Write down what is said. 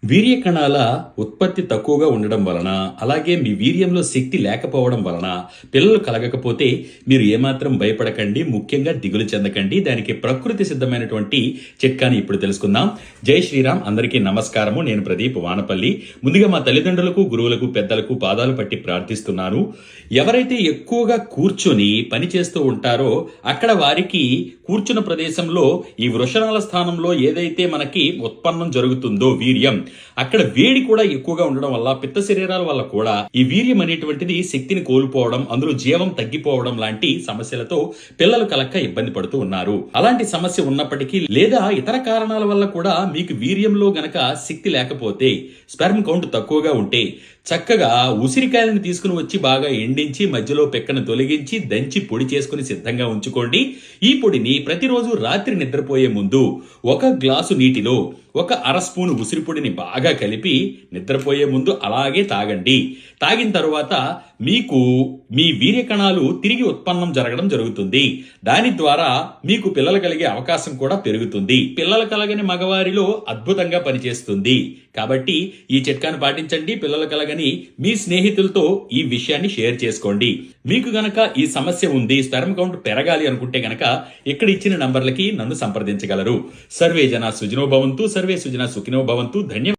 వీర్య కణాల ఉత్పత్తి తక్కువగా ఉండడం వలన, అలాగే మీ వీర్యంలో శక్తి లేకపోవడం వలన పిల్లలు కలగకపోతే మీరు ఏమాత్రం భయపడకండి. ముఖ్యంగా దిగులు చెందకండి. దానికి ప్రకృతి సిద్ధమైనటువంటి చిట్కాని ఇప్పుడు తెలుసుకుందాం. జై శ్రీరామ్. అందరికీ నమస్కారము. నేను ప్రదీప్ వానపల్లి. ముందుగా మా తల్లిదండ్రులకు, గురువులకు, పెద్దలకు పాదాలు పట్టి ప్రార్థిస్తున్నాను. ఎవరైతే ఎక్కువగా కూర్చొని పని చేస్తూ ఉంటారో అక్కడ వారికి కూర్చున్న ప్రదేశంలో ఈ వృషణాల స్థానంలో ఏదైతే మనకి ఉత్పన్నం జరుగుతుందో వీర్యం, అక్కడ వేడి కూడా ఎక్కువగా ఉండడం వల్ల, పిత్త శరీరాల వల్ల కూడా ఈ వీర్యం అనేటువంటిది శక్తిని కోల్పోవడం, అందులో జీవం తగ్గిపోవడం లాంటి సమస్యలతో పిల్లలు కలక్క ఇబ్బంది పడుతూ ఉన్నారు. అలాంటి సమస్య ఉన్నప్పటికీ లేదా ఇతర కారణాల వల్ల కూడా మీకు వీర్యంలో గనక శక్తి లేకపోతే, స్పెర్మ్ కౌంట్ తక్కువగా ఉంటే చక్కగా ఉసిరికాయలను తీసుకుని వచ్చి బాగా ఎండించి మధ్యలో పెక్కను తొలగించి దంచి పొడి చేసుకుని సిద్ధంగా ఉంచుకోండి. ఈ పొడిని ప్రతిరోజు రాత్రి నిద్రపోయే ముందు 1 గ్లాసు నీటిలో 1 అర స్పూను ఉసిరి పొడిని బాగా కలిపి నిద్రపోయే ముందు అలాగే తాగండి. తాగిన తరువాత మీకు మీ వీర్య కణాలు తిరిగి ఉత్పన్నం జరగడం జరుగుతుంది. దాని ద్వారా మీకు పిల్లలు కలిగే అవకాశం కూడా పెరుగుతుంది. పిల్లలు కలగని మగవారిలో అద్భుతంగా పనిచేస్తుంది. కాబట్టి ఈ చిట్కాను పాటించండి. పిల్లలు కలగని మీ స్నేహితులతో ఈ విషయాన్ని షేర్ చేసుకోండి. మీకు గనక ఈ సమస్య ఉంది, స్పెర్మ్ కౌంట్ పెరగాలి అనుకుంటే గనక ఇక్కడ ఇచ్చిన నంబర్లకి నన్ను సంప్రదించగలరు. సర్వే జన సుజనో భవంతు, సర్వే సుజన సుఖినో భవంతు. ధన్యవాదాలు.